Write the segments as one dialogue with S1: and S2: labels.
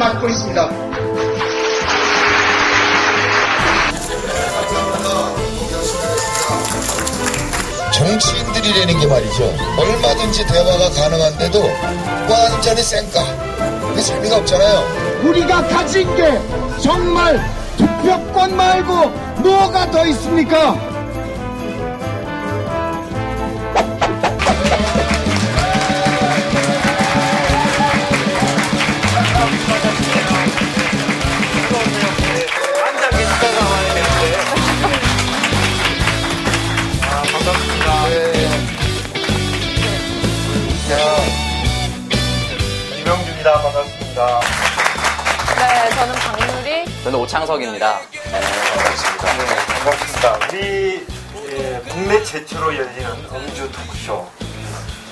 S1: 맡고 있습니다.
S2: 정치인들이라는 게 말이죠. 얼마든지 대화가 가능한데도 완전히 쌩까. 그게 재미가 없잖아요.
S1: 우리가 가진 게 정말 투표권 말고 뭐가 더 있습니까?
S3: 이명준입니다. 반갑습니다.
S4: 네, 저는 박누리.
S5: 저는 오창석입니다.
S3: 네, 반갑습니다. 네, 반갑습니다. 우리 국내 최초로 열리는 음주 토크쇼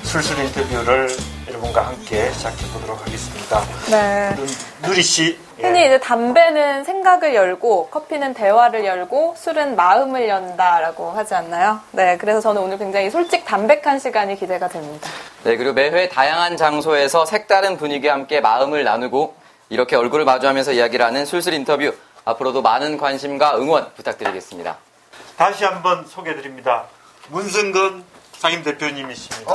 S3: 술술 인터뷰를 여러분과 함께 시작해 보도록 하겠습니다.
S4: 네.
S3: 누리 씨.
S4: 흔히 이제 담배는 생각을 열고 커피는 대화를 열고 술은 마음을 연다라고 하지 않나요? 네, 그래서 저는 오늘 굉장히 솔직 담백한 시간이 기대가 됩니다.
S5: 네, 그리고 매회 다양한 장소에서 색다른 분위기와 함께 마음을 나누고 이렇게 얼굴을 마주하면서 이야기를 하는 술술 인터뷰. 앞으로도 많은 관심과 응원 부탁드리겠습니다.
S3: 다시 한번 소개해드립니다. 문승건 상임대표님이십니다.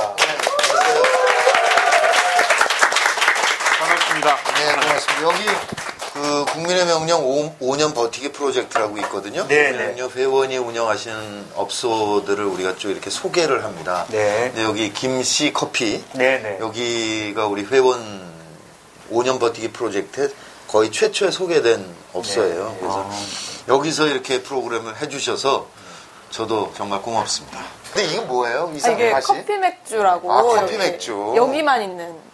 S3: 반갑습니다.
S2: 네, 고맙습니다. 여기 국민의 명령 5년 버티기 프로젝트라고 있거든요.
S3: 네.
S2: 회원이 운영하시는 업소들을 우리가 쭉 이렇게 소개를 합니다.
S3: 네.
S2: 네, 여기 김씨 커피.
S3: 네.
S2: 여기가 우리 회원 5년 버티기 프로젝트에 거의 최초에 소개된 업소예요.
S3: 네.
S2: 그래서 여기서 이렇게 프로그램을 해주셔서 저도 정말 고맙습니다. 근데 이게 뭐예요?
S4: 이게 커피 맥주라고.
S2: 커피 맥주.
S4: 여기만 있는.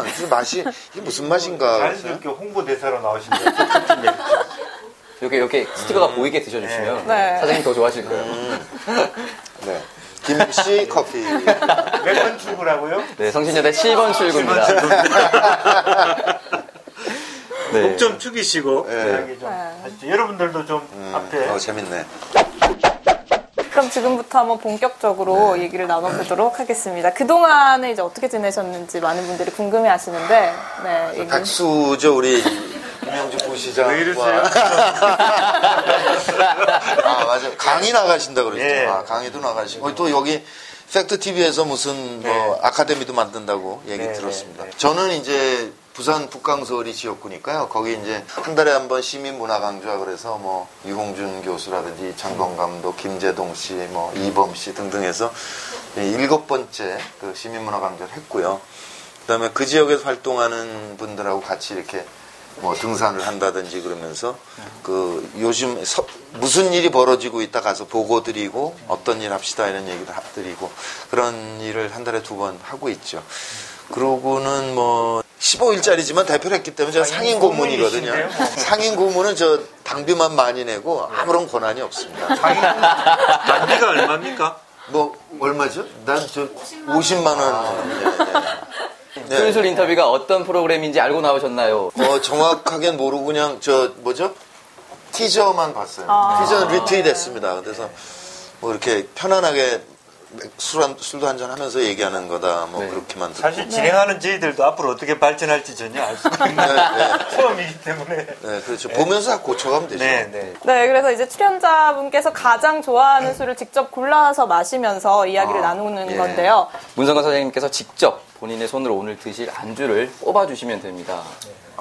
S2: 무슨 맛이, 이게 무슨 맛인가.
S3: 자연스럽게 홍보대사로 나오신다.
S5: 이렇게 스티커가 보이게 드셔주시면
S4: 네.
S5: 사장님 더 좋아하실 거예요.
S2: 네. 김씨 커피.
S3: 몇 번 출구라고요?
S5: 네, 성신여대 7번 출구입니다. 네.
S3: 목 좀 축이시고
S2: 네.
S3: 이야기 좀 하시죠. 여러분들도 좀 앞에
S2: 재밌네.
S4: 그럼 지금부터 한번 본격적으로 얘기를 나눠보도록 하겠습니다. 그동안에 이제 어떻게 지내셨는지 많은 분들이 궁금해 하시는데, 네. 얘기.
S2: 백수죠, 우리 김영주 부시장과.
S3: 왜 이러세요?
S2: 맞아. 강의 나가신다 그랬죠.
S3: 네.
S2: 강의도 나가시고. 또 여기 팩트TV에서 무슨 아카데미도 만든다고 얘기
S3: 네,
S2: 들었습니다.
S3: 네.
S2: 저는 이제 부산 북강서울이 지역구니까요. 거기 이제 한 달에 한 번 시민문화강좌 그래서 뭐 유홍준 교수라든지 장건 감독, 김재동 씨, 뭐 이범 씨 등등 해서 7번째 그 시민문화강좌를 했고요. 그다음에 그 지역에서 활동하는 분들하고 같이 이렇게 뭐 등산을 한다든지 그러면서 그 요즘 무슨 일이 벌어지고 있다 가서 보고 드리고 어떤 일 합시다 이런 얘기도 드리고 그런 일을 한 달에 2번 하고 있죠. 그러고는 뭐 15일짜리지만 대표를 했기 때문에 제가 상임 고문이거든요. 상임 고문은 저 당비만 많이 내고 아무런 권한이 없습니다.
S3: 단비가 얼마입니까?
S2: 뭐 얼마죠? 난 저 50만 원. 네.
S5: 술술 인터뷰가 어떤 프로그램인지 알고 나오셨나요?
S2: 정확하게는 모르고 그냥 티저만 봤어요. 티저는 리트윗했습니다. 그래서 뭐 이렇게 편안하게 술도 한잔 하면서 얘기하는 거다. 뭐 그렇게만 듣고.
S3: 사실 진행하는 저희들도 앞으로 어떻게 발전할지 전혀 알 수가 없는 처음이기 때문에.
S2: 네, 그렇죠. 보면서 다 고쳐가면 되죠.
S4: 네, 그래서 이제 출연자분께서 가장 좋아하는 술을 직접 골라서 마시면서 이야기를 나누는 건데요.
S5: 문성건 선생님께서 직접 본인의 손으로 오늘 드실 안주를 뽑아주시면 됩니다.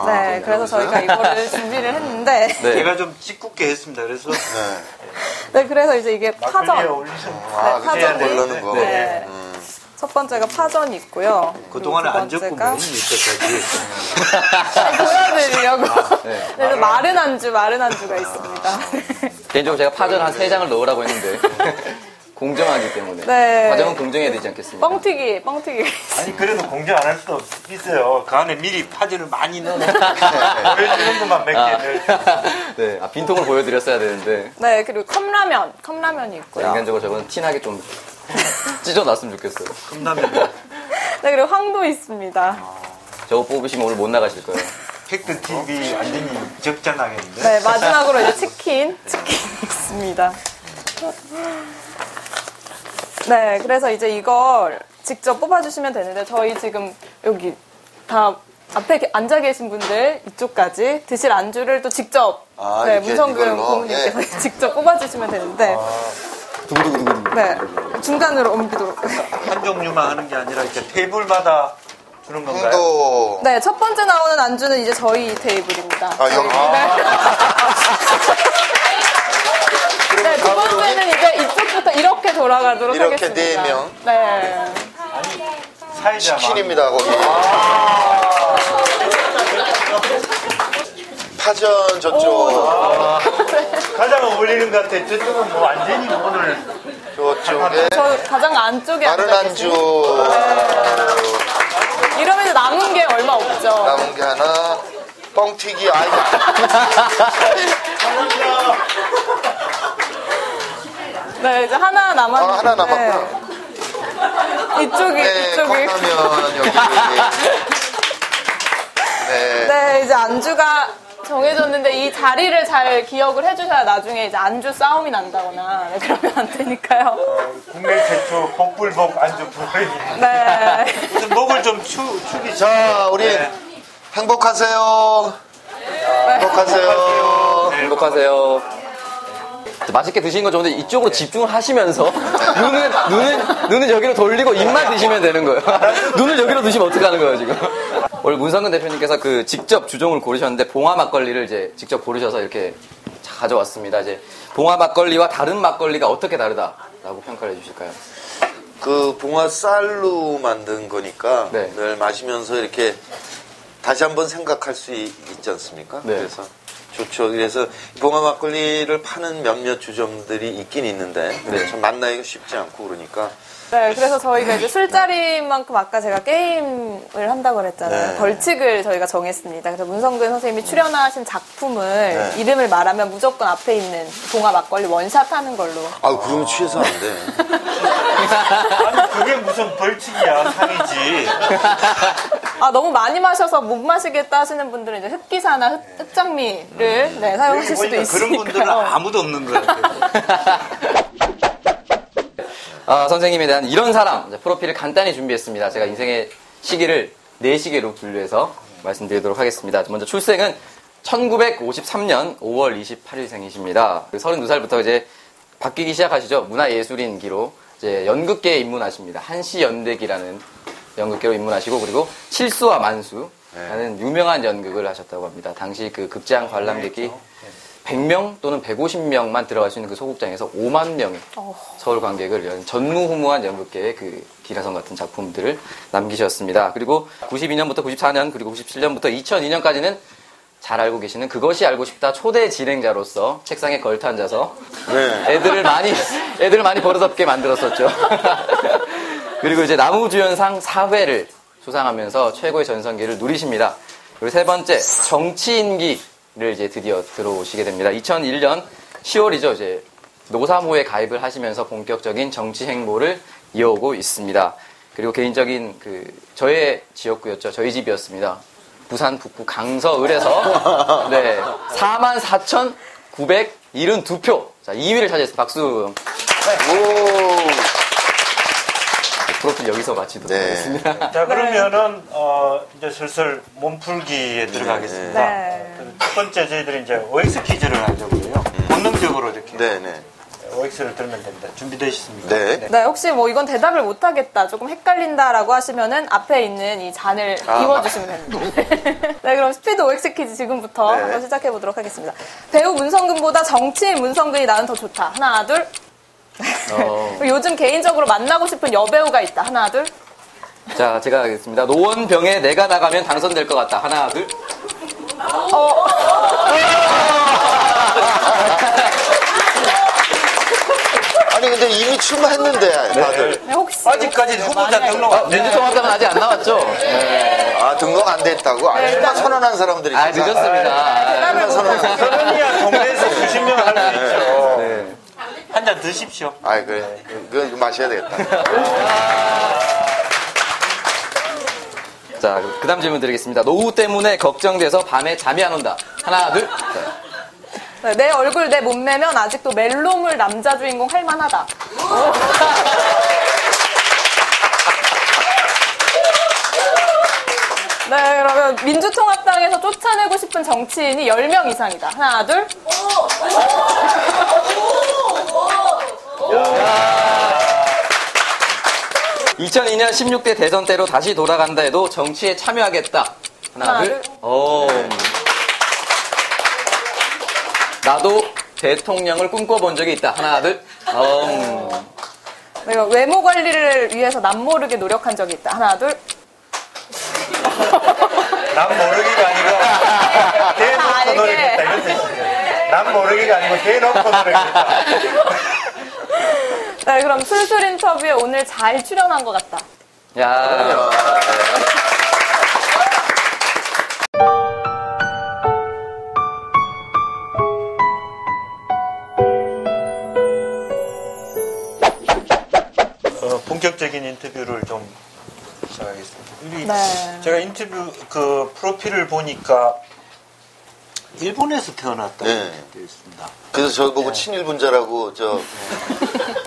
S4: 네, 그래서 저희가 이거를 준비를 했는데.
S5: 네.
S3: 제가 좀 짓궂게 했습니다. 그래서.
S4: 네, 그래서 이제 이게 파전.
S2: 파전 고르는 거.
S4: 네. 첫 번째가 파전이 있고요.
S3: 그동안에 안 적고 메뉴 있었까지.
S4: 보여드리려고. 그래서 마른 안주가 있습니다.
S5: 개인적으로 제가 파전 한 3장을 넣으라고 했는데. 공정하기 때문에.
S4: 네.
S5: 과정은 공정해야 되지 않겠습니까?
S4: 뻥튀기.
S3: 아니, 그래도 공정 안 할 수도 있어요. 그 안에 미리 파전을 많이 넣어. 보여주는 것만 몇 개.
S5: 네, 빈통을 보여드렸어야 되는데.
S4: 네, 그리고 컵라면이 있고요.
S5: 인간적으로 저건 티나게 좀 찢어놨으면 좋겠어요.
S3: 컵라면.
S4: 네, 그리고 황도 있습니다.
S5: 저거 뽑으시면 오늘 못 나가실 거예요.
S3: 팩트 TV 완전히 적잖아겠는데.
S4: 네, 마지막으로 이제 치킨 있습니다. 네, 그래서 이제 이걸 직접 뽑아주시면 되는데 저희 지금 여기 다 앞에 앉아 계신 분들 이쪽까지 드실 안주를 또 직접 네,
S2: 이렇게
S4: 문성근
S2: 이걸로?
S4: 고문님께서
S2: 예.
S4: 직접 뽑아주시면 되는데 네, 중간으로 옮기도록.
S3: 한 종류만 하는 게 아니라 이렇게 테이블마다 주는 건가요?
S2: 또
S4: 네, 첫 번째 나오는 안주는 이제 저희 테이블입니다.
S2: 여기.
S4: 네, 두 번째는 이제 이쪽부터 이렇게 돌아가도록
S2: 이렇게
S4: 하겠습니다.
S2: 4명?
S4: 네.
S3: 사이다
S2: 치킨입니다, 거기. 파전 저쪽.
S3: 가장 어울리는 것 같아. 저쪽은 뭐 완전히 오늘
S2: 저쪽에
S4: 저 가장 안쪽에
S2: 다른
S4: 앉아
S2: 안주
S4: 이러면 남은 게 얼마 없죠.
S2: 남은 게 하나 뻥튀기 아이가
S4: 네, 이제 하나 남았는데.
S2: 하나 남았구나.
S4: 이쪽이.
S2: 컵라면 여기
S4: 네, 이제 안주가 정해졌는데 이 자리를 잘 기억을 해주셔야 나중에 이제 안주 싸움이 난다거나 네, 그러면 안 되니까요.
S3: 국내 최초 복불복 안주 프로그램.
S4: 네.
S3: 목을 좀 축이죠.
S2: 자 우리 행복하세요. 행복하세요.
S5: 행복하세요. 맛있게 드시는 건 좋은데 이쪽으로 집중을 하시면서 눈은 여기로 돌리고 입만 드시면 되는 거예요. 눈을 여기로 드시면 어떡하는 거예요 지금. 오늘 문성근 대표님께서 그 직접 주종을 고르셨는데 봉화 막걸리를 이제 직접 고르셔서 이렇게 가져왔습니다. 이제 봉화 막걸리와 다른 막걸리가 어떻게 다르다라고 평가를 해주실까요?
S2: 그 봉화 쌀로 만든 거니까
S5: 네.
S2: 늘 마시면서 이렇게 다시 한번 생각할 수 있지 않습니까?
S5: 네.
S2: 그래서 좋죠. 그래서 봉화 막걸리를 파는 몇몇 주점들이 있긴 있는데
S5: 네.
S2: 참 만나기가 쉽지 않고 그러니까
S4: 네, 그래서 저희가 이제 술자리만큼 아까 제가 게임을 한다고 그랬잖아요.
S2: 네.
S4: 벌칙을 저희가 정했습니다. 그래서 문성근 선생님이 출연하신 작품을 이름을 말하면 무조건 앞에 있는 봉화 막걸리 원샷 하는 걸로.
S2: 그러면 취해서 안 돼.
S3: 아니 그게 무슨 벌칙이야. 상이지.
S4: 너무 많이 마셔서 못 마시겠다 하시는 분들은 이제 흑기사나 흑장미를 네, 사용하실 수도 있으니까.
S3: 그런 분들은 아무도 없는 거야.
S5: 선생님에 대한 이런 사람 프로필을 간단히 준비했습니다. 제가 인생의 시기를 4시기로 분류해서 말씀드리도록 하겠습니다. 먼저 출생은 1953년 5월 28일생이십니다. 32살부터 이제 바뀌기 시작하시죠. 문화예술인기로 이제 연극계에 입문하십니다. 한시연대기라는 연극계로 입문하시고 그리고 실수와 만수라는 유명한 연극을 하셨다고 합니다. 당시 그 극장 관람객이 100명 또는 150명만 들어갈 수 있는 그 소극장에서 5만 명의 서울 관객을 위한 전무후무한 연극계의 그 기라성 같은 작품들을 남기셨습니다. 그리고 92년부터 94년 그리고 97년부터 2002년까지는 잘 알고 계시는 그것이 알고 싶다 초대 진행자로서 책상에 걸터 앉아서 애들을 많이 버릇없게 만들었었죠. 그리고 이제 나무주연상 4회를 수상하면서 최고의 전성기를 누리십니다. 그리고 세 번째 정치인기를 이제 드디어 들어오시게 됩니다. 2001년 10월이죠. 이제 노사모에 가입을 하시면서 본격적인 정치 행보를 이어오고 있습니다. 그리고 개인적인 저의 지역구였죠. 저희 집이었습니다. 부산 북구 강서을에서 44,972표. 자, 2위를 차지했습니다. 박수. 프로필 여기서 마치도록 하겠습니다.
S3: 자, 그러면은 이제 슬슬 몸풀기에 들어가겠습니다.
S4: 네.
S3: 첫 번째 저희들이 이제 OX 퀴즈를 하려고 해요. 본능적으로 이렇게
S2: 네네.
S3: OX를 들면 됩니다. 준비되셨습니까?
S2: 네.
S4: 네, 혹시 뭐 이건 대답을 못하겠다, 조금 헷갈린다라고 하시면은 앞에 있는 이 잔을 비워주시면 됩니다. 네, 그럼 스피드 OX 퀴즈 지금부터 한번 시작해보도록 하겠습니다. 배우 문성근보다 정치인 문성근이 나는 더 좋다. 하나, 둘. 요즘 개인적으로 만나고 싶은 여배우가 있다. 하나, 둘.
S5: 자, 제가 하겠습니다. 노원병에 내가 나가면 당선될 것 같다. 하나, 둘.
S2: 아니 근데 이미 출마했는데 다들.
S4: 네, 혹시
S3: 아직까지 후보자 등록 안 돼.
S5: 민주통합당은 아직 안 나왔죠?
S2: 등록 안 됐다고? 출마 선언한 사람들이
S5: 늦었습니다.
S4: 대답을 못하겠어요.
S3: 그러니까 동네에서 수십 명 할 수 있죠. 한 잔 드십시오.
S2: 그래. 그거 마셔야 되겠다.
S5: 자, 그 다음 질문 드리겠습니다. 노후 때문에 걱정돼서 밤에 잠이 안 온다. 하나, 둘.
S4: 네, 내 얼굴, 내 몸매면 아직도 멜로물 남자 주인공 할만하다. 네, 그러면 민주통합당에서 쫓아내고 싶은 정치인이 10명 이상이다. 하나, 둘.
S5: 2002년 16대 대선 때로 다시 돌아간다 해도 정치에 참여하겠다. 하나, 둘. 나도 대통령을 꿈꿔본 적이 있다. 하나, 둘.
S4: 네, 외모 관리를 위해서 남모르게 노력한 적이 있다. 하나, 둘.
S3: 남 모르기가 아니고 대놓고 노력했다 이런 뜻이에요. 남 모르기가 아니고 대놓고 노력했다.
S4: 네, 그럼 술술 인터뷰에 오늘 잘 출연한 것 같다.
S5: 야.
S3: 본격적인 인터뷰를 좀 시작하겠습니다. 우리
S4: 네.
S3: 제가 인터뷰 그 프로필을 보니까 일본에서 태어났다고
S2: 네.
S3: 되어 있습니다.
S2: 그래서 저 보고 친일분자라고 저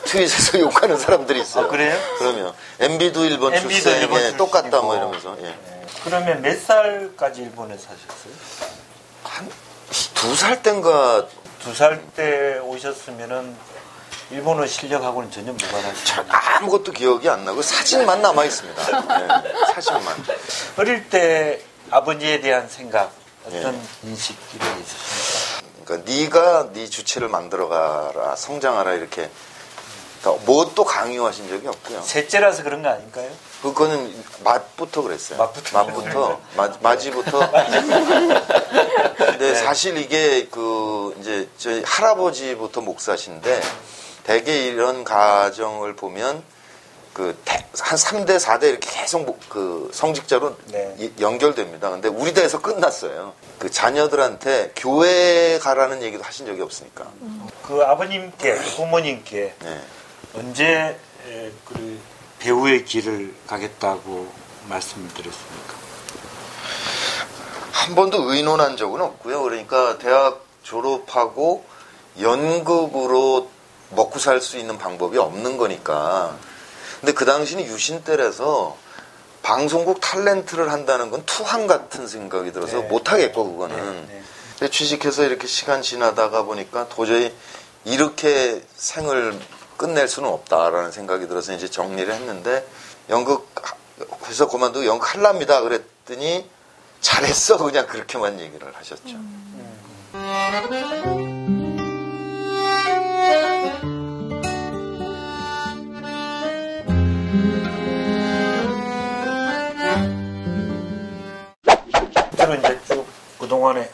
S2: 트윗에서 욕하는 사람들이 있어요.
S3: 아, 그래요?
S2: 그러면 MB도 일본 출생에
S3: 일본
S2: 똑같다 뭐
S3: 출신이고.
S2: 이러면서. 예.
S3: 그러면 몇 살까지 일본에 사셨어요?
S2: 한 2살 땐가
S3: 2살 때 오셨으면은 일본어 실력하고는 전혀 무관하시죠.
S2: 아무것도 기억이 안 나고 사진만 남아 있습니다. 예, 사진만.
S3: 어릴 때 아버지에 대한 생각 어떤
S2: 예.
S3: 인식 이런 게 있으십니까?
S2: 그러니까 네가 네 주체를 만들어가라, 성장하라 이렇게. 그러니까 뭐 또 강요하신 적이 없고요.
S3: 셋째라서 그런 거 아닐까요?
S2: 그거는 맛부터 그랬어요.
S3: 맛부터.
S2: 마지부터. 근데 사실 이게 이제 저희 할아버지부터 목사신데 대개 이런 가정을 보면 한 3대, 4대 이렇게 계속 성직자로
S3: 네.
S2: 연결됩니다. 근데 우리 대에서 끝났어요. 그 자녀들한테 교회 가라는 얘기도 하신 적이 없으니까.
S3: 그 아버님께, 부모님께
S2: 네.
S3: 언제 그 배우의 길을 가겠다고 말씀을 드렸습니까?
S2: 한 번도 의논한 적은 없고요. 그러니까 대학 졸업하고 연극으로 먹고 살 수 있는 방법이 없는 거니까. 근데 그 당시는 유신 때라서 방송국 탤런트를 한다는 건 투항 같은 생각이 들어서
S3: 네.
S2: 못하겠고 그거는.
S3: 네.
S2: 근데 취직해서 이렇게 시간 지나다가 보니까 도저히 이렇게 생을 끝낼 수는 없다라는 생각이 들어서 이제 정리를 했는데 연극해서 그만두고 연극 할랍니다 그랬더니 잘했어 그냥 그렇게만 얘기를 하셨죠.
S3: 저는 이제 쭉 그동안에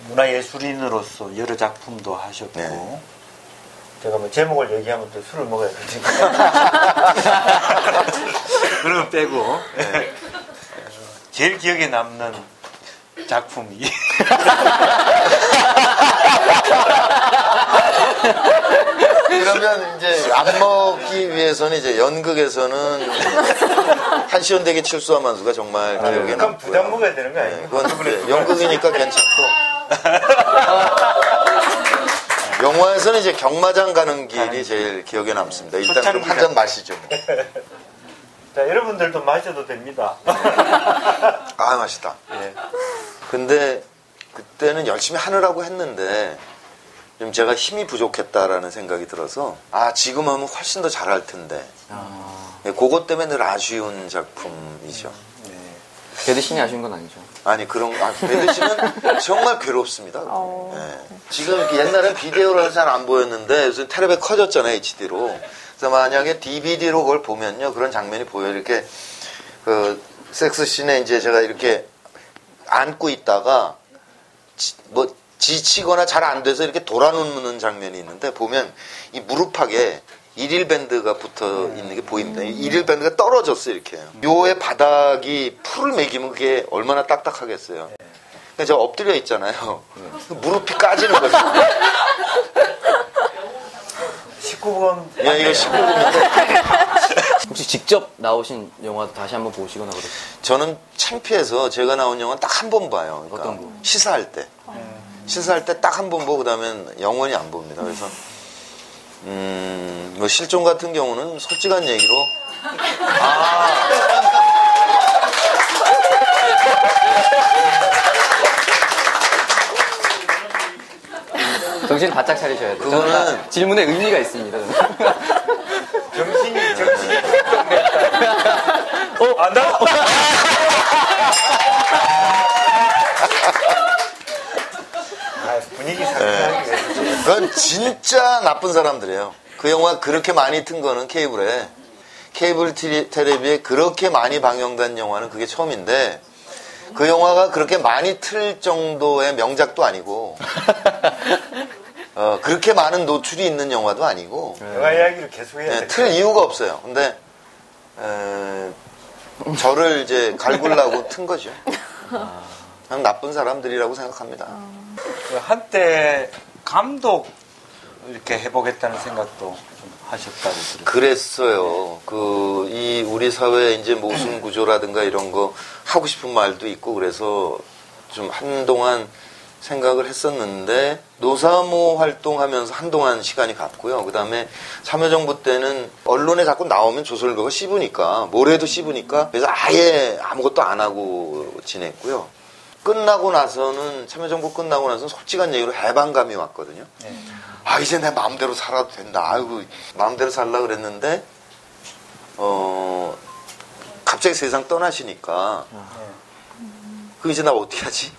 S3: 문화예술인으로서 여러 작품도 하셨고
S2: 네.
S3: 제가 뭐 제목을 얘기하면 또 술을 먹어야 되니까 그러면 빼고 네. 제일 기억에 남는 작품이
S2: 그러면 이제 안 먹기 위해서는 이제 연극에서는 한시원대게 칠수와만수가 정말 기억에
S3: 약간
S2: 남고요.
S3: 부담 먹어야 되는 거
S2: 네,
S3: 아니에요?
S2: 그건 이제 연극이니까 괜찮고 영화에서는 이제 경마장 가는 길이 제일 기억에 남습니다. 일단 그럼 한 잔 마시죠. 뭐.
S3: 자, 여러분들도 마셔도 됩니다.
S2: 아 맛있다.
S3: 예.
S2: 근데 그때는 열심히 하느라고 했는데 좀 제가 힘이 부족했다라는 생각이 들어서 지금 하면 훨씬 더 잘할 텐데 그것 때문에 늘 아쉬운 작품이죠.
S5: 배드신이 아쉬운 건 아니죠.
S2: 아니 배드신은 정말 괴롭습니다. 네. 지금 옛날엔 비디오를 잘 안 보였는데 요즘 텔레비 커졌잖아요 HD로. 그래서 만약에 DVD로 그걸 보면요 그런 장면이 보여요. 이렇게 그 섹스씬에 이제 제가 이렇게 안고 있다가 지치거나 잘 안 돼서 이렇게 돌아눕는 장면이 있는데 보면 이 무릎팍에 일일 밴드가 붙어 있는 게 보입니다. 일일 밴드가 떨어졌어요, 이렇게. 묘의 바닥이 풀을 매기면 그게 얼마나 딱딱하겠어요. 그러니까 제가 엎드려 있잖아요. 무릎이 까지는 거죠.
S3: 19번.
S2: 야, 이거 19금인데.
S5: 혹시 직접 나오신 영화도 다시 한번 보시거나 그러세요?
S2: 저는 창피해서 제가 나온 영화는 딱 한 번 봐요. 그러니까
S5: 어떤 거?
S2: 시사할 때. 시사할 때 딱 한 번 보고 그다음엔 영원히 안 봅니다. 그래서 뭐 실종 같은 경우는 솔직한 얘기로
S5: 정신 바짝 차리셔야 돼요.
S2: 그거는
S5: 질문에 의미가 있습니다.
S3: 정신이 안 나와. 분위기 상쾌하게.
S2: 그건 진짜 나쁜 사람들이에요. 그 영화 그렇게 많이 튼 거는 케이블 텔레비에 그렇게 많이 방영된 영화는 그게 처음인데, 그 영화가 그렇게 많이 틀 정도의 명작도 아니고 그렇게 많은 노출이 있는 영화도 아니고
S3: 영화 이야기를 계속해야 돼.
S2: 틀 이유가 없어요. 근데 저를 이제 갈구려고 튼 거죠. 그냥 나쁜 사람들이라고 생각합니다.
S3: 한때 감독 이렇게 해보겠다는 생각도 좀 하셨다고 들었어요.
S2: 그랬어요. 이 우리 사회 이제 모순 구조라든가 이런 거 하고 싶은 말도 있고, 그래서 좀 한동안 생각을 했었는데, 노사모 활동하면서 한동안 시간이 갔고요. 그 다음에 참여정부 때는 언론에 자꾸 나오면 조선일보가 씹으니까, 뭐래도 씹으니까, 그래서 아예 아무것도 안 하고 지냈고요. 끝나고 나서는, 참여정부 끝나고 나서는 솔직한 얘기로 해방감이 왔거든요.
S3: 네.
S2: 아, 이제 내 마음대로 살아도 된다. 아이고, 마음대로 살라 그랬는데, 갑자기 세상 떠나시니까, 이제 나 어떻게 하지?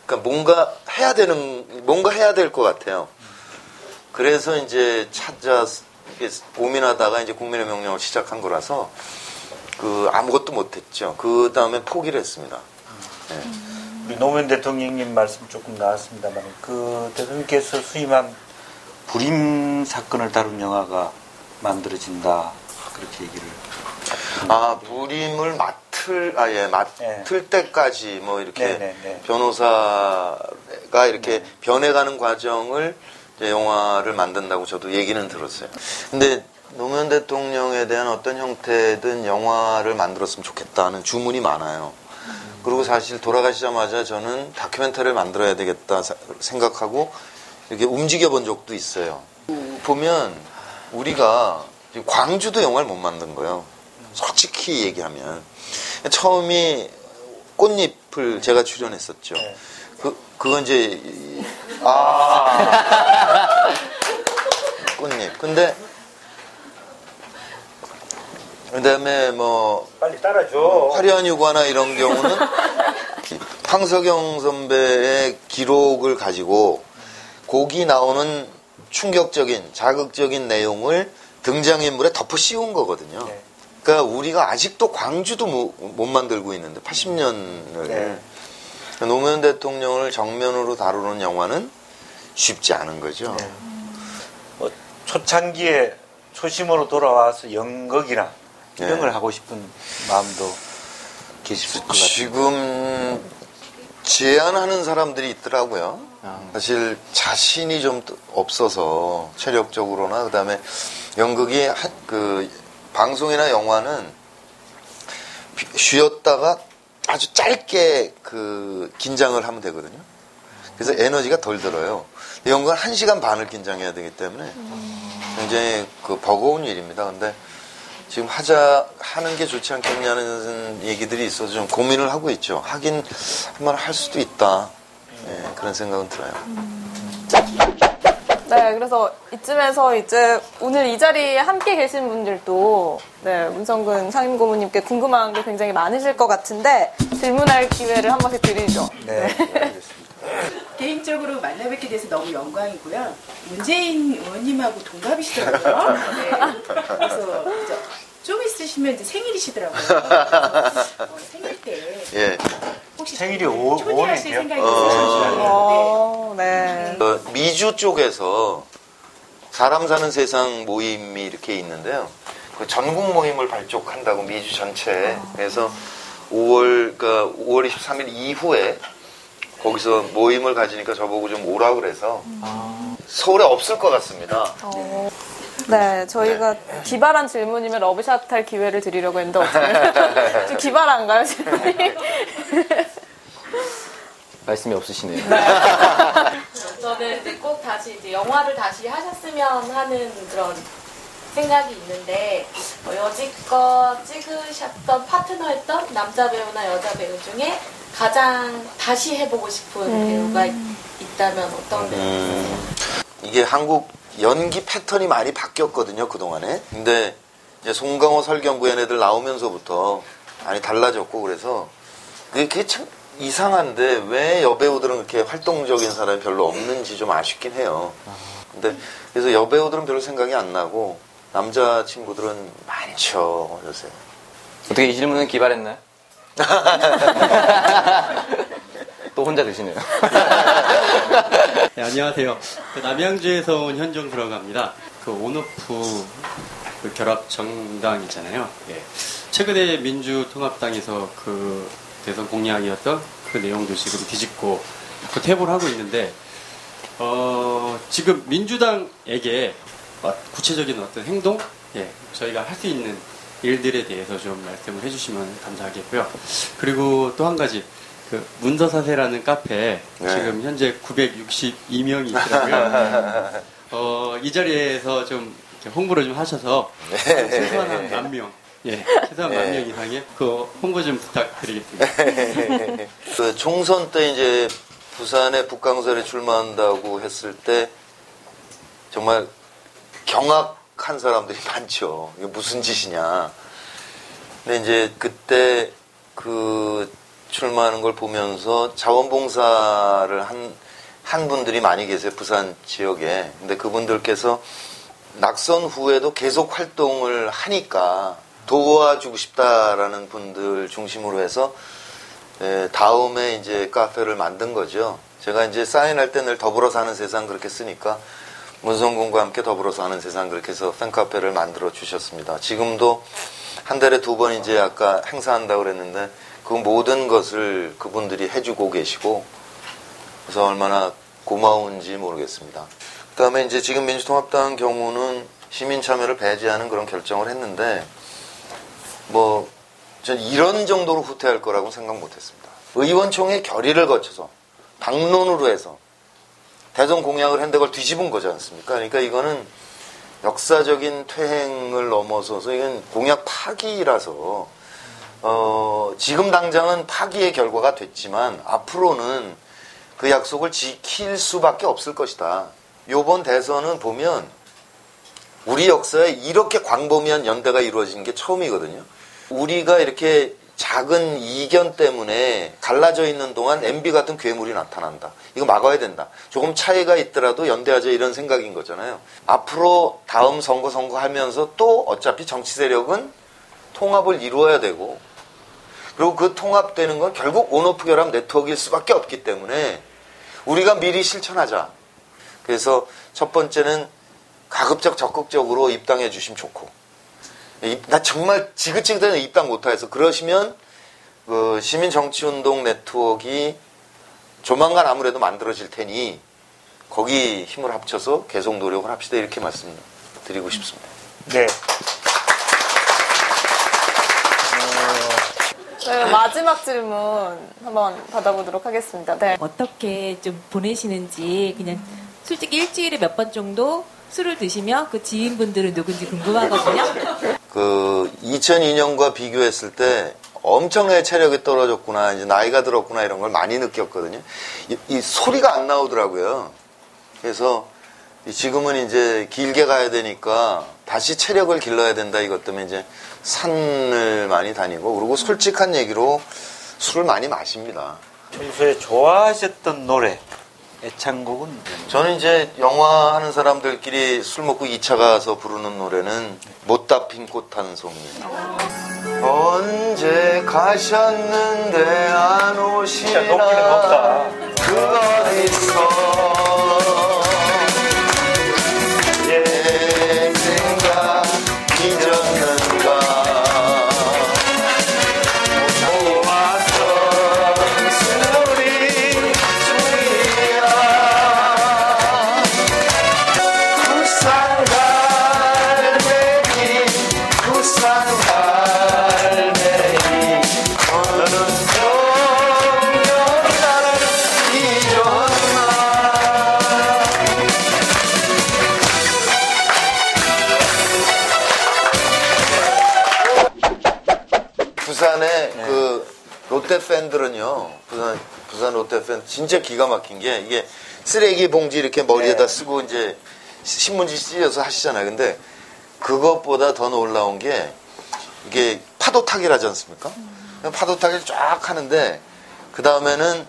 S2: 그러니까 뭔가 해야 될 것 같아요. 그래서 이제 고민하다가 이제 국민의 명령을 시작한 거라서, 아무것도 못했죠. 그 다음에 포기를 했습니다. 네.
S3: 우리 노무현 대통령님 말씀 조금 나왔습니다만, 그 대통령께서 수임한 불임 사건을 다룬 영화가 만들어진다, 그렇게 얘기를.
S2: 불임을 맡을 때까지 뭐 이렇게
S3: 네네네.
S2: 변호사가 이렇게 변해가는 과정을 이제 영화를 만든다고 저도 얘기는 들었어요. 근데 노무현 대통령에 대한 어떤 형태든 영화를 만들었으면 좋겠다는 주문이 많아요. 그리고 사실 돌아가시자마자 저는 다큐멘터리를 만들어야 되겠다 생각하고 이렇게 움직여 본 적도 있어요. 보면 우리가 광주도 영화를 못 만든 거예요. 솔직히 얘기하면. 처음이 꽃잎을 제가 출연했었죠. 그건 이제 꽃잎. 근데 그다음에 뭐
S3: 빨리 따라줘.
S2: 화려한 휴가나 이런 경우는 황석영 선배의 기록을 가지고 거기 나오는 충격적인 자극적인 내용을 등장인물에 덮어 씌운 거거든요.
S3: 네.
S2: 그러니까 우리가 아직도 광주도 못 만들고 있는데 80년을
S3: 네.
S2: 노무현 대통령을 정면으로 다루는 영화는 쉽지 않은 거죠.
S3: 네. 뭐 초창기에 초심으로 돌아와서 연극이나 이런
S2: 네.
S3: 걸 하고 싶은 마음도 계실 것 같아요.
S2: 지금 제안하는 사람들이 있더라고요. 사실 자신이 좀 없어서 체력적으로나 그다음에 연극이 방송이나 영화는 쉬었다가 아주 짧게 긴장을 하면 되거든요. 그래서 에너지가 덜 들어요. 연극은 1시간 반을 긴장해야 되기 때문에 굉장히 버거운 일입니다. 근데 지금 하는 게 좋지 않겠냐는 얘기들이 있어서 좀 고민을 하고 있죠. 하긴 한번 할 수도 있다. 네, 그런 생각은 들어요.
S4: 네, 그래서 이쯤에서 이제 오늘 이 자리에 함께 계신 분들도 문성근 상임고문님께 궁금한 게 굉장히 많으실 것 같은데 질문할 기회를 한 번씩 드리죠.
S3: 네, 알겠습니다.
S6: 개인적으로 만나뵙게 돼서 너무 영광이고요. 문재인 의원님하고 동갑이시더라고요. 네. 그래서 좀 있으시면 이제 생일이시더라고요. 생일 때
S2: 예.
S6: 혹시
S3: 생일이
S6: 초대하실
S3: 5월이요?
S6: 생각이 있으신지.
S4: 네.
S2: 미주 쪽에서 사람 사는 세상 모임이 이렇게 있는데요. 전국 모임을 발족한다고 미주 전체에. 그래서 5월 23일 이후에 거기서 모임을 가지니까 저보고 좀 오라고 그래서 서울에 없을 것 같습니다.
S4: 네, 저희가 기발한 질문이면 러브샷 할 기회를 드리려고 했는데 어떻게 좀 기발한가요, 질문이?
S5: 말씀이 없으시네요.
S7: 저는 이제 꼭 다시 이제 영화를 다시 하셨으면 하는 그런 생각이 있는데 여지껏 찍으셨던 파트너였던 남자 배우나 여자 배우 중에 가장 다시 해보고 싶은 배우가 있다면 어떤 배우세요?
S2: 이게 한국 연기 패턴이 많이 바뀌었거든요, 그동안에. 근데 이제 송강호, 설경구 얘네들 나오면서부터 많이 달라졌고, 그래서 그게 참 이상한데 왜 여배우들은 그렇게 활동적인 사람이 별로 없는지 좀 아쉽긴 해요. 근데 그래서 여배우들은 별로 생각이 안 나고 남자 친구들은 많죠, 요새.
S5: 어떻게 이 질문은 기발했나요? 또 혼자 드시네요.
S8: 네, 안녕하세요. 남양주에서 온 현정수라고 합니다. 온오프 결합 정당 있잖아요. 예. 최근에 민주통합당에서 대선 공약이었던 그 내용도 지금 뒤집고 퇴보를 하고 있는데, 지금 민주당에게 구체적인 어떤 행동, 저희가 할 수 있는 일들에 대해서 좀 말씀을 해주시면 감사하겠고요. 그리고 또 한 가지, 문서사세라는 카페 지금 현재 962명이 있더라고요. 이 자리에서 좀 홍보를 좀 하셔서 최소한 한 만 명, 최소한 만 명 이상의 홍보 좀 부탁드리겠습니다.
S2: 총선 때 이제 부산에 북강설에 출마한다고 했을 때 정말 경악한 사람들이 많죠. 이게 무슨 짓이냐. 근데 이제 그때 출마하는 걸 보면서 자원봉사를 한 분들이 많이 계세요, 부산 지역에. 근데 그분들께서 낙선 후에도 계속 활동을 하니까 도와주고 싶다라는 분들 중심으로 해서 다음에 이제 카페를 만든 거죠. 제가 이제 사인할 때 늘 더불어 사는 세상 그렇게 쓰니까 문성군과 함께 더불어 사는 세상 그렇게 해서 팬카페를 만들어 주셨습니다. 지금도 한 달에 2번 이제 아까 행사한다고 그랬는데 그 모든 것을 그분들이 해주고 계시고 그래서 얼마나 고마운지 모르겠습니다. 그 다음에 이제 지금 민주통합당 경우는 시민 참여를 배제하는 그런 결정을 했는데 전 이런 정도로 후퇴할 거라고 생각 못했습니다. 의원총회 결의를 거쳐서 당론으로 해서 대선 공약을 했는데 그걸 뒤집은 거지 않습니까? 그러니까 이거는 역사적인 퇴행을 넘어서서 이건 공약 파기라서 지금 당장은 파기의 결과가 됐지만 앞으로는 그 약속을 지킬 수밖에 없을 것이다. 요번 대선은 보면 우리 역사에 이렇게 광범위한 연대가 이루어진 게 처음이거든요. 우리가 이렇게 작은 이견 때문에 갈라져 있는 동안 MB 같은 괴물이 나타난다. 이거 막아야 된다. 조금 차이가 있더라도 연대하자 이런 생각인 거잖아요. 앞으로 다음 선거하면서 또 어차피 정치 세력은 통합을 이루어야 되고 그리고 그 통합되는 건 결국 온오프 결합 네트워크일 수밖에 없기 때문에 우리가 미리 실천하자. 그래서 첫 번째는 가급적 적극적으로 입당해 주시면 좋고 나 정말 지긋지긋해서 입당 못하겠어. 그러시면 시민정치운동 네트워크가 조만간 아무래도 만들어질 테니 거기 힘을 합쳐서 계속 노력을 합시다. 이렇게 말씀드리고 싶습니다.
S3: 네.
S4: 마지막 질문 한번 받아보도록 하겠습니다. 네.
S9: 어떻게 좀 보내시는지 그냥 솔직히 일주일에 몇 번 정도 술을 드시면 그 지인분들은 누군지 궁금하거든요.
S2: 2002년과 비교했을 때 엄청나게 체력이 떨어졌구나, 이제 나이가 들었구나 이런 걸 많이 느꼈거든요. 이 소리가 안 나오더라고요. 그래서 지금은 이제 길게 가야 되니까 다시 체력을 길러야 된다 이것 때문에 이제 산을 많이 다니고 그리고 솔직한 얘기로 술을 많이 마십니다.
S3: 평소에 좋아하셨던 노래 애창곡은
S2: 저는 이제 영화 하는 사람들끼리 술 먹고 2차 가서 부르는 노래는 못다 핀 꽃 한 송이. 언제 가셨는데 안 오시나
S3: 높이는 높다.
S2: 그 어딨어 내 생각 잊었는가 너는 정녕 나를 잊었나 부산의 그 롯데 팬들은요, 부산 롯데 팬 진짜 기가 막힌 게 이게 쓰레기 봉지 이렇게 머리에다 쓰고 이제 신문지 찢어서 하시잖아요. 근데 그것보다 더 놀라운 게 이게 파도 타기라지 않습니까? 파도 타기를 쫙 하는데 그 다음에는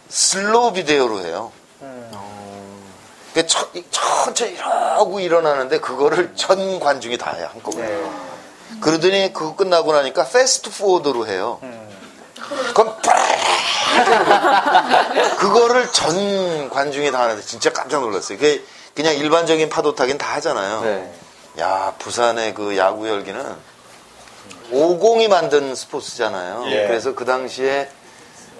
S2: 슬로우 비디오로 해요. 천천히 이러고 일어나는데 그거를 전 관중이 다 해요, 한꺼번에. 그러더니 그거 끝나고 나니까 패스트 포워드로 해요. 그럼 그거를 전 관중이 다 하는데 진짜 깜짝 놀랐어요. 그게 그냥 일반적인 파도 타기는 다 하잖아요.
S5: 네.
S2: 야, 부산의 그 야구 열기는 50이 만든 스포츠잖아요. 그래서 그 당시에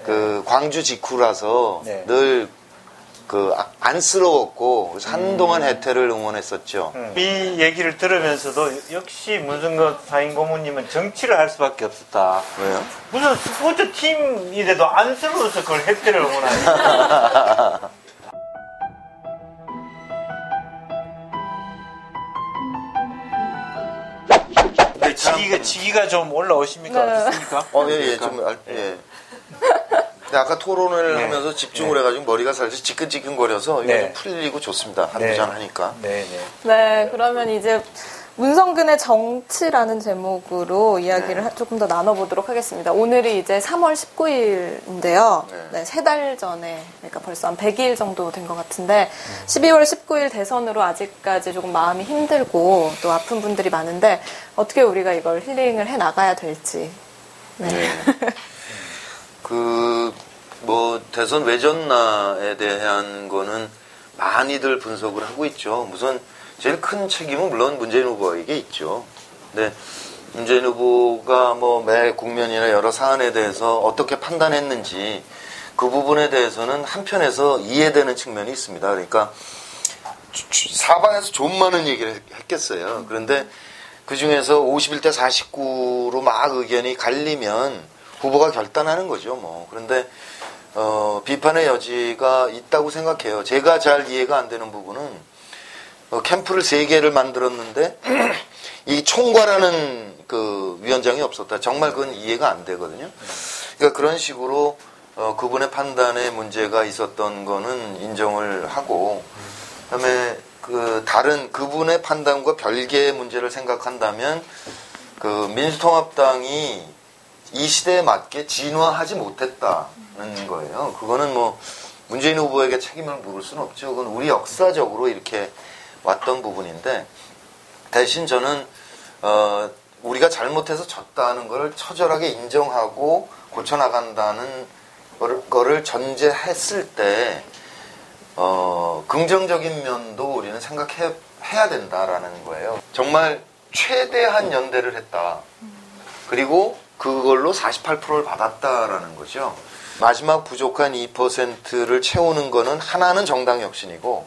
S2: 그 광주 직후라서 늘 그 안쓰러웠고 그래서 한동안 해태를 응원했었죠.
S3: 이 얘기를 들으면서도 역시 문성근 사인 고모님은 정치를 할 수밖에 없었다.
S2: 왜요?
S3: 무슨 스포츠 팀이라도 안쓰러워서 그걸 해태를 응원하니. 지기가 좀 올라오십니까? 어떻습니까?
S2: 예. 좀, 예. 근데 아까 토론을 하면서 집중을 해가지고 머리가 살짝 지끈지끈거려서 이거 좀 풀리고 좋습니다. 한두 잔 하니까.
S4: 네, 그러면 이제 문성근의 정치라는 제목으로 이야기를 조금 더 나눠보도록 하겠습니다. 오늘이 이제 3월 19일인데요. 네, 3달 전에, 그러니까 벌써 한 100일 정도 된 것 같은데 12월 19일 대선으로 아직까지 조금 마음이 힘들고 또 아픈 분들이 많은데 어떻게 우리가 이걸 힐링을 해 나가야 될지. 네.
S2: 대선 외전나에 대한 거는 많이들 분석을 하고 있죠. 우선 제일 큰 책임은 물론 문재인 후보에게 있죠. 근데 문재인 후보가 매 국면이나 여러 사안에 대해서 어떻게 판단했는지 그 부분에 대해서는 한편에서 이해되는 측면이 있습니다. 그러니까 사방에서 좀 많은 얘기를 했겠어요. 그런데 그 중에서 51대 49로 막 의견이 갈리면 후보가 결단하는 거죠. 그런데 비판의 여지가 있다고 생각해요. 제가 잘 이해가 안 되는 부분은 캠프를 3개를 만들었는데 이 총괄하는 그 위원장이 없었다. 정말 그건 이해가 안 되거든요. 그러니까 그런 식으로 그분의 판단에 문제가 있었던 거는 인정을 하고 그다음에 다른 그분의 판단과 별개의 문제를 생각한다면 그 민주통합당이 이 시대에 맞게 진화하지 못했다는 거예요. 그거는 문재인 후보에게 책임을 물을 수는 없죠. 그건 우리 역사적으로 이렇게 왔던 부분인데 대신 저는 우리가 잘못해서 졌다는 걸 처절하게 인정하고 고쳐나간다는 거를 전제했을 때 긍정적인 면도 우리는 생각해야 된다라는 거예요. 정말 최대한 연대를 했다. 그리고 그걸로 48%를 받았다라는 거죠. 마지막 부족한 2%를 채우는 거는 하나는 정당 혁신이고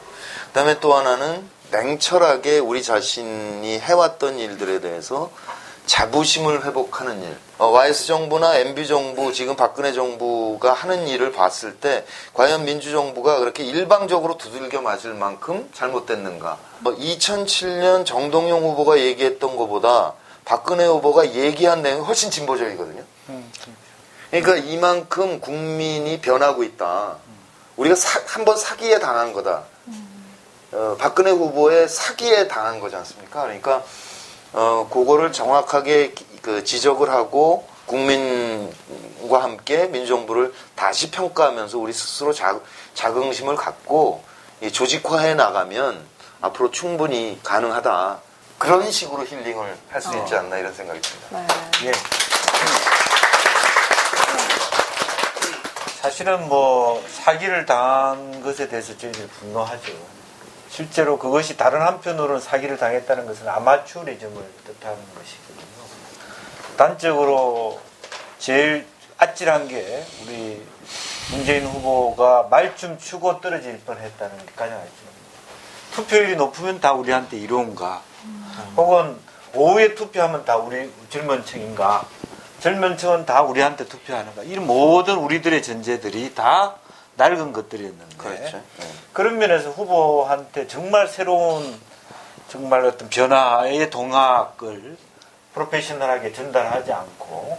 S2: 그다음에 또 하나는 냉철하게 우리 자신이 해왔던 일들에 대해서 자부심을 회복하는 일. YS정부나 MB정부, 지금 박근혜 정부가 하는 일을 봤을 때 과연 민주정부가 그렇게 일방적으로 두들겨 맞을 만큼 잘못됐는가. 2007년 정동영 후보가 얘기했던 것보다 박근혜 후보가 얘기한 내용이 훨씬 진보적이거든요. 그러니까 이만큼 국민이 변하고 있다. 우리가 한번 사기에 당한 거다. 박근혜 후보의 사기에 당한 거지 않습니까? 그러니까 그거를 정확하게 지적을 하고 국민과 함께 민주정부를 다시 평가하면서 우리 스스로 자긍심을 갖고 조직화해 나가면 앞으로 충분히 가능하다. 그런 식으로 힐링을 할 수 있지 않나 이런 생각이 듭니다.
S3: 예. 사실은 사기를 당한 것에 대해서 저희들이 분노하죠. 실제로 그것이 다른 한편으로는 사기를 당했다는 것은 아마추어리즘을 뜻하는 것이거든요. 단적으로 제일 아찔한 게 우리 문재인 후보가 말춤 추고 떨어질 뻔했다는 게 가장 아찔합니다. 투표율이 높으면 다 우리한테 이로운가? 혹은 오후에 투표하면 다 우리 젊은층인가? 젊은층은 다 우리한테 투표하는가? 이런 모든 우리들의 전제들이 다 낡은 것들이었는데
S2: 그렇죠.
S3: 그런 면에서 후보한테 정말 새로운 정말 어떤 변화의 동학을 프로페셔널하게 전달하지 않고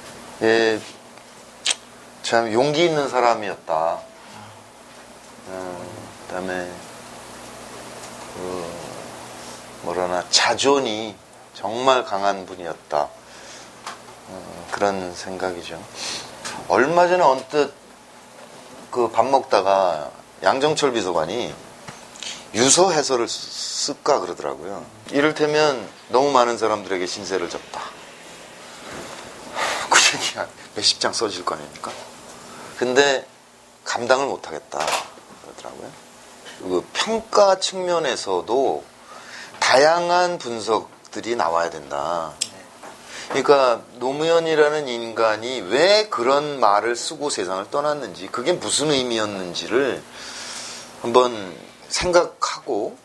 S2: 예, 참 용기 있는 사람이었다. 그다음에 뭐라나 자존이 정말 강한 분이었다. 그런 생각이죠. 얼마 전에 언뜻 그 밥 먹다가 양정철 비서관이 유서 해설을 쓸까 그러더라고요. 이를테면 너무 많은 사람들에게 신세를 졌다. 그 얘기 몇십 장 써질 거 아닙니까? 근데 감당을 못하겠다 그러더라고요. 그 평가 측면에서도 다양한 분석들이 나와야 된다. 그러니까 노무현이라는 인간이 왜 그런 말을 쓰고 세상을 떠났는지, 그게 무슨 의미였는지를 한번 생각하고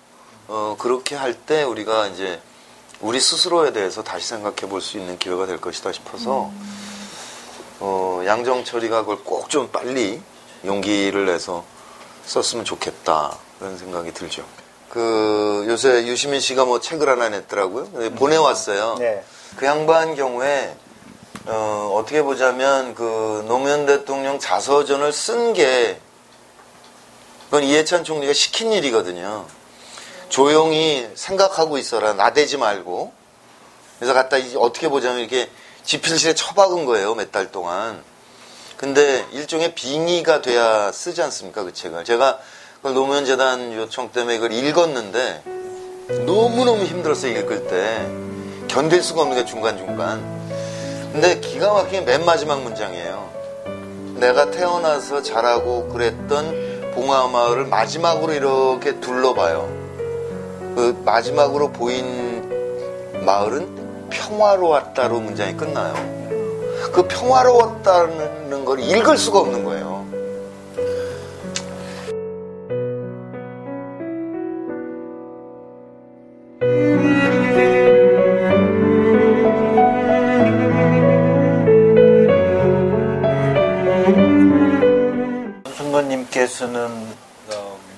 S2: 그렇게 할 때 우리가 이제 우리 스스로에 대해서 다시 생각해 볼 수 있는 기회가 될 것이다 싶어서 양정철이가 그걸 꼭 좀 빨리 용기를 내서 썼으면 좋겠다 그런 생각이 들죠. 그 요새 유시민 씨가 뭐 책을 하나 냈더라고요. 보내왔어요.
S3: 네.
S2: 그 양반 경우에 어떻게 보자면 그 노무현 대통령 자서전을 쓴 게 그건 이해찬 총리가 시킨 일이거든요. 조용히 생각하고 있어라. 나대지 말고. 그래서 갖다 어떻게 보자면 이렇게 지필실에 처박은 거예요. 몇 달 동안. 근데 일종의 빙의가 돼야 쓰지 않습니까? 그 책을. 제가 그걸 노무현 재단 요청 때문에 그걸 읽었는데 너무너무 힘들었어요. 읽을 때. 견딜 수가 없는 게 중간중간. 근데 기가 막히게 맨 마지막 문장이에요. 내가 태어나서 자라고 그랬던 봉화마을을 마지막으로 이렇게 둘러봐요. 그 마지막으로 보인 마을은 평화로웠다로 문장이 끝나요. 그 평화로웠다는 걸 읽을 수가 없는 거예요.
S3: 선생님께서는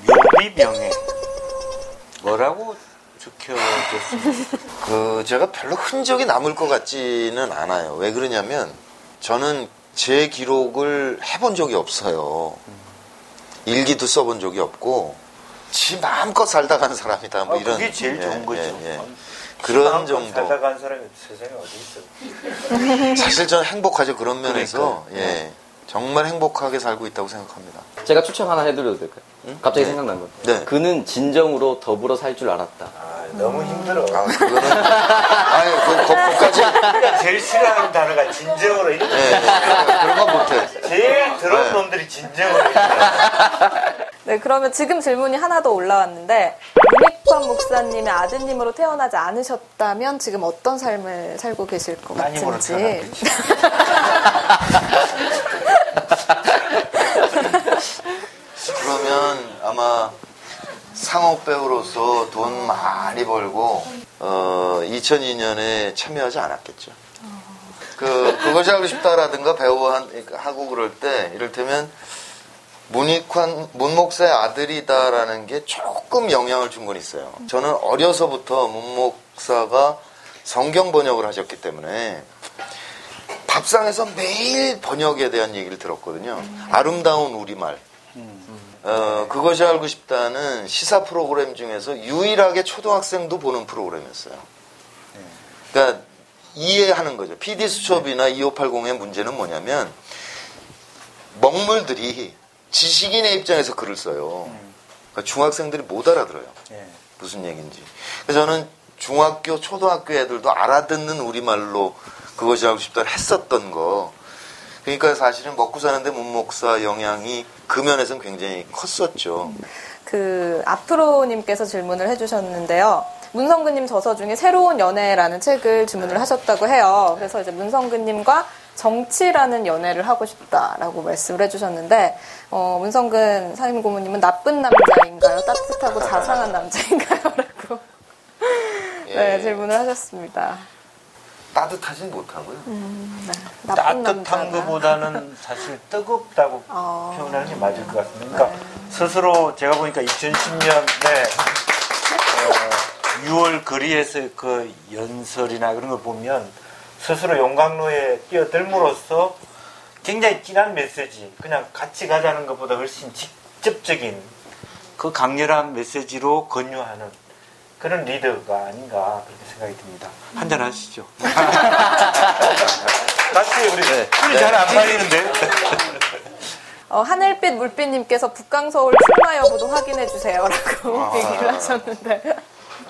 S3: 묘비명에 뭐라고 적혀졌습니까?
S2: 그 제가 별로 흔적이 남을 것 같지는 않아요. 왜 그러냐면 저는 제 기록을 해본 적이 없어요. 일기도 써본 적이 없고 지 마음껏 살다 간 사람이다. 뭐 이런.
S3: 그게 제일 좋은 거죠.
S2: 그런 정도.
S3: 살다 간 사람이 세상에 어디 있어?
S2: 사실 저는 행복하죠. 그런 면에서
S3: 그러니까요.
S2: 정말 행복하게 살고 있다고 생각합니다.
S5: 제가 추천 하나 해드려도 될까요? 갑자기 생각난 건.
S2: 네.
S5: 그는 진정으로 더불어 살 줄 알았다.
S3: 너무 힘들어.
S2: 그거는 아니 그것까지.
S3: 우리가 제일 싫어하는 단어가 진정으로 이렇게.
S2: 그런 건 못해.
S3: 제일 더러운 놈들이 진정으로.
S4: 네, 그러면 지금 질문이 하나 더 올라왔는데 문익환 목사님의 아드님으로 태어나지 않으셨다면 지금 어떤 삶을 살고 계실 것 같은지.
S2: 그러면 아마 상업 배우로서 돈 많이 벌고 2002년에 참여하지 않았겠죠. 그것이 하고 싶다라든가 배우하고 그럴 때 이를테면 문 목사의 아들이다라는 게 조금 영향을 준 건 있어요. 저는 어려서부터 문 목사가 성경 번역을 하셨기 때문에 밥상에서 매일 번역에 대한 얘기를 들었거든요. 아름다운 우리말. 그것이 알고 싶다는 시사 프로그램 중에서 유일하게 초등학생도 보는 프로그램이었어요. 그러니까 이해하는 거죠. PD수첩이나 2580의 문제는 뭐냐면 먹물들이 지식인의 입장에서 글을 써요. 그러니까 중학생들이 못 알아들어요. 무슨 얘기인지. 그래서 저는 중학교, 초등학교 애들도 알아듣는 우리말로 그것이 알고 싶다를 했었던 거. 그러니까 사실은 먹고 사는데 문 목사 영향이 그 면에서는 굉장히 컸었죠.
S4: 앞으로님께서 질문을 해주셨는데요. 문성근님 저서 중에 새로운 연애라는 책을 주문을 하셨다고 해요. 그래서 이제 문성근님과 정치라는 연애를 하고 싶다라고 말씀을 해주셨는데, 문성근 사임고모님은 나쁜 남자인가요? 따뜻하고 자상한 남자인가요? 라고 네, 질문을 하셨습니다.
S2: 따뜻하진 못하고요.
S4: 네,
S3: 따뜻한 것보다는 사실 뜨겁다고 표현하는 게 맞을 것 같습니다. 그러니까 스스로 제가 보니까 2010년에 6월 거리에서 그 연설이나 그런 걸 보면 스스로 용광로에 뛰어들므로써 굉장히 진한 메시지, 그냥 같이 가자는 것보다 훨씬 직접적인 그 강렬한 메시지로 권유하는 그런 리더가 아닌가 그렇게 생각이 듭니다. 한잔 하시죠. 같이 우리 술이 잘 안 팔리는데.
S4: 하늘빛 물빛님께서 북강서울 출마 여부도 확인해주세요라고 얘기를 하셨는데.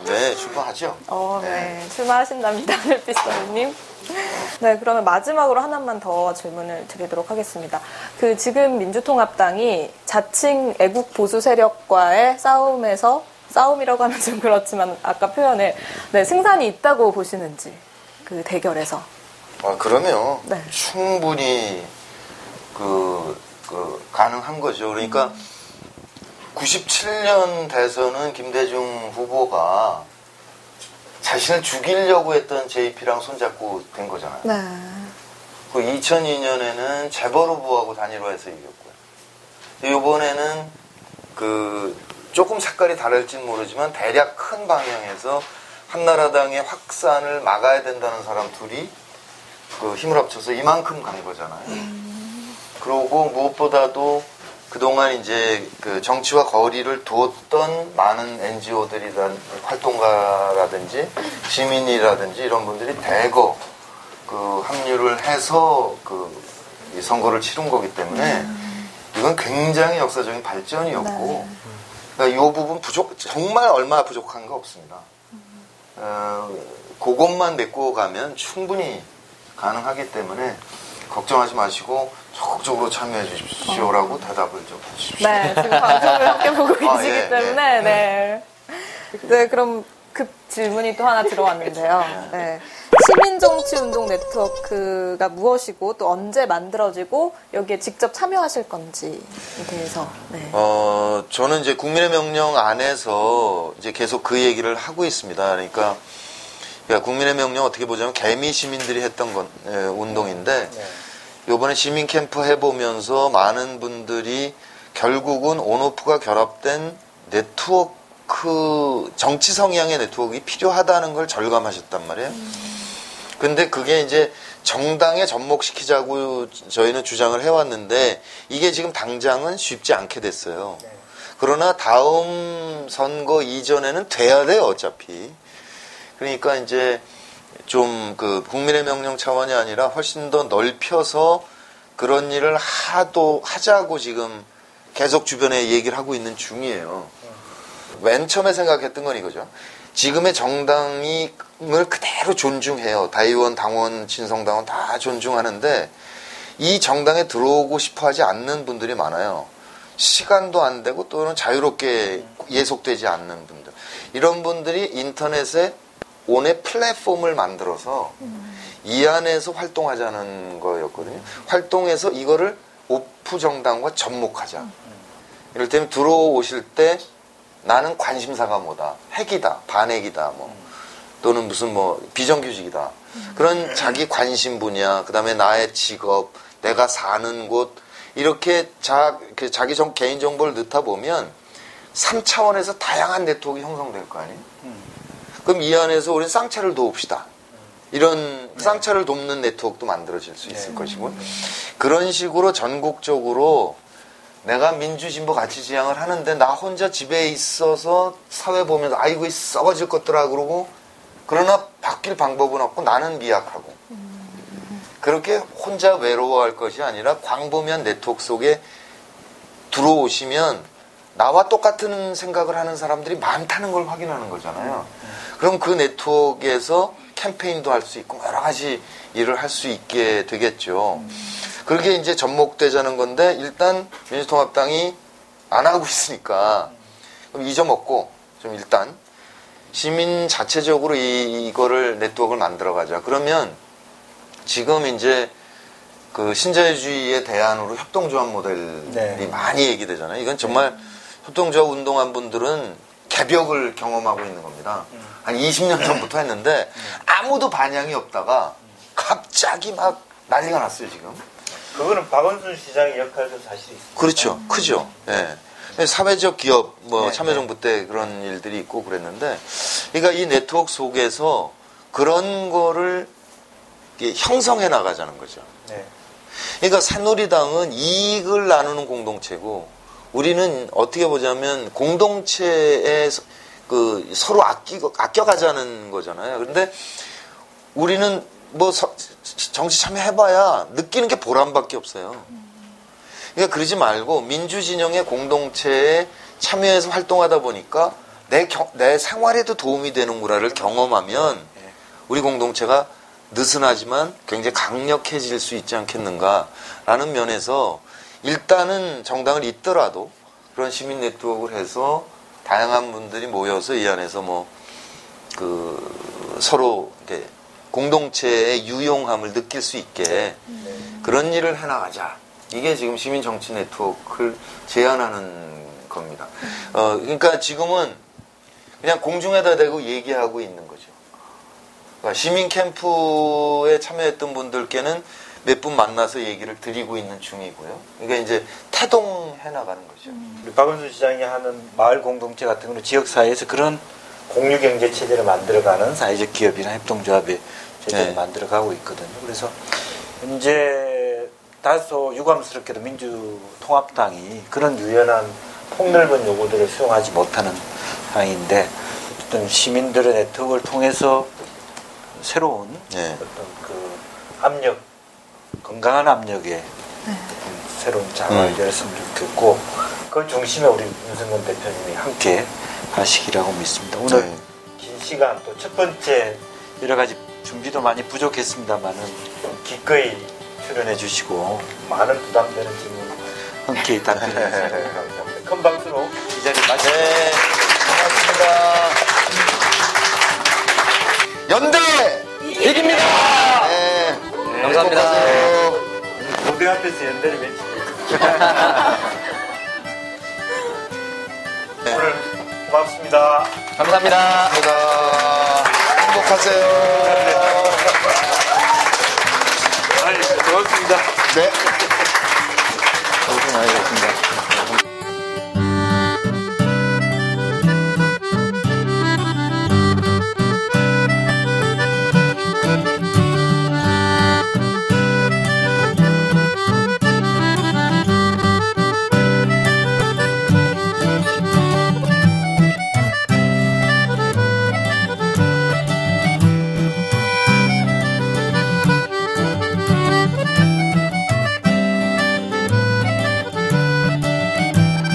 S2: 네, 출마하죠.
S4: 네. 출마하신답니다. 하늘빛 선생님. 네, 그러면 마지막으로 하나만 더 질문을 드리도록 하겠습니다. 지금 민주통합당이 자칭 애국 보수 세력과의 싸움이라고 하면 좀 그렇지만 아까 표현에 승산이 있다고 보시는지 그 대결에서.
S2: 그러면
S4: 네.
S2: 충분히 가능한 거죠. 그러니까 97년 대선은 김대중 후보가 자신을 죽이려고 했던 JP랑 손잡고 된 거잖아요.
S4: 네.
S2: 2002년에는 재벌 후보하고 단일화해서 이겼고요. 이번에는 조금 색깔이 다를지는 모르지만 대략 큰 방향에서 한나라당의 확산을 막아야 된다는 사람 둘이 힘을 합쳐서 이만큼 간 거잖아요. 그리고 무엇보다도 그동안 이제 정치와 거리를 두었던 많은 NGO들이란 활동가라든지 시민이라든지 이런 분들이 대거 합류를 해서 이 선거를 치른 거기 때문에 이건 굉장히 역사적인 발전이었고 그러니까 이 부분 정말 얼마 부족한 거 없습니다. 그것만 메꾸고 가면 충분히 가능하기 때문에 걱정하지 마시고 적극적으로 참여해 주십시오라고 대답을 좀 해주십시오.
S4: 네, 지금 방송을 함께 보고 계시기 때문에 네, 그럼 급 질문이 또 하나 들어왔는데요. 네. 시민정치운동 네트워크가 무엇이고 또 언제 만들어지고 여기에 직접 참여하실 건지에 대해서. 네.
S2: 저는 이제 국민의 명령 안에서 이제 계속 그 얘기를 하고 있습니다. 그러니까 국민의 명령 어떻게 보자면 개미 시민들이 했던 운동인데 이번에 시민 캠프 해보면서 많은 분들이 결국은 온오프가 결합된 네트워크, 정치 성향의 네트워크가 필요하다는 걸 절감하셨단 말이에요. 근데 그게 이제 정당에 접목시키자고 저희는 주장을 해왔는데 이게 지금 당장은 쉽지 않게 됐어요. 그러나 다음 선거 이전에는 돼야 돼요, 어차피. 그러니까 이제 좀 국민의 명령 차원이 아니라 훨씬 더 넓혀서 그런 일을 하자고 지금 계속 주변에 얘기를 하고 있는 중이에요. 맨 처음에 생각했던 건 이거죠. 지금의 정당을 그대로 존중해요. 다의원, 당원, 진성당원 다 존중하는데 이 정당에 들어오고 싶어 하지 않는 분들이 많아요. 시간도 안 되고 또는 자유롭게 예속되지 않는 분들. 이런 분들이 인터넷에 온의 플랫폼을 만들어서 이 안에서 활동하자는 거였거든요. 활동해서 이거를 오프 정당과 접목하자. 이를테면 들어오실 때 나는 관심사가 뭐다. 핵이다. 반핵이다. 또는 무슨 비정규직이다. 그런 자기 관심 분야, 그 다음에 나의 직업, 내가 사는 곳, 이렇게 자기 개인 정보를 넣다 보면 3차원에서 다양한 네트워크가 형성될 거 아니에요? 그럼 이 안에서 우리는 쌍차를 도웁시다. 이런 쌍차를 돕는 네트워크도 만들어질 수 있을 것이고 그런 식으로 전국적으로 내가 민주진보 가치 지향을 하는데 나 혼자 집에 있어서 사회 보면서 아이고 이 썩어질 것들아 그러고 그러나 바뀔 방법은 없고 나는 미약하고 그렇게 혼자 외로워할 것이 아니라 광범위한 네트워크 속에 들어오시면 나와 똑같은 생각을 하는 사람들이 많다는 걸 확인하는 거잖아요. 그럼 그 네트워크에서 캠페인도 할 수 있고 여러 가지 일을 할 수 있게 되겠죠. 그렇게 이제 접목되자는 건데 일단 민주통합당이 안 하고 있으니까 그럼 잊어먹고 좀 일단 시민 자체적으로 이거를 네트워크를 만들어가자. 그러면 지금 이제 그 신자유주의의 대안으로 협동조합 모델이 많이 얘기되잖아요. 이건 정말 협동조합 운동한 분들은 개벽을 경험하고 있는 겁니다. 한 20년 전부터 했는데 아무도 반향이 없다가 갑자기 막 난리가 났어요, 지금.
S3: 그거는 박원순 시장의 역할도 사실 있어요.
S2: 그렇죠. 크죠. 예. 사회적 기업, 참여정부 때 그런 일들이 있고 그랬는데, 그러니까 이 네트워크 속에서 그런 거를 이게 형성해 나가자는 거죠.
S3: 네.
S2: 그러니까 새누리당은 이익을 나누는 공동체고 우리는 어떻게 보자면 공동체에 그 서로 아껴가자는 거잖아요. 그런데 우리는 뭐 정치 참여해봐야 느끼는 게 보람밖에 없어요. 그러니까 그러지 말고 민주진영의 공동체에 참여해서 활동하다 보니까 내 생활에도 도움이 되는구나를 경험하면 우리 공동체가 느슨하지만 굉장히 강력해질 수 있지 않겠는가라는 면에서 일단은 정당을 잇더라도 그런 시민 네트워크를 해서 다양한 분들이 모여서 이 안에서 뭐 서로 이렇게 공동체의 유용함을 느낄 수 있게 그런 일을 해나가자. 이게 지금 시민 정치 네트워크를 제안하는 겁니다. 그러니까 지금은 그냥 공중에다 대고 얘기하고 있는 거죠. 그러니까 시민 캠프에 참여했던 분들께는 몇 분 만나서 얘기를 드리고 있는 중이고요. 그러니까 이제 태동해 나가는 거죠.
S3: 우리 박은수 시장이 하는 마을 공동체 같은 경우는 지역사회에서 그런 공유경제 체제를 만들어가는 사회적 기업이나 협동조합의 체제를
S2: 네.
S3: 만들어가고 있거든요. 그래서 현재 다소 유감스럽게도 민주통합당이 그런 유연한 폭넓은 요구들을 수용하지 못하는 상황인데 어떤 시민들의 네트워크를 통해서 새로운
S2: 네.
S3: 어떤 그 압력, 건강한 압력에 새로운 장을 열었으면 좋겠고 그 중심에 우리 윤석열 대표님이 함께 하시기라고 믿습니다. 오늘
S2: 네.
S3: 긴 시간 또 첫 번째 여러 가지 준비도 많이 부족했습니다만은 기꺼이 출연해 주시고 많은 부담되는 질문 함께 답변해 주셔서 감사합니다. 큰 박수로 이 자리 마치겠습니다.
S2: 네, 고맙습니다. 연대
S5: 이깁니다.
S2: 네.
S5: 감사합니다.
S2: 행복하세요.
S3: 고등 앞에서 연대를 외치고 오늘 고맙습니다.
S5: 감사합니다.
S2: 행복하세요.
S3: 아니, 고맙습니다.
S2: 네.
S5: 고생 많으셨습니다.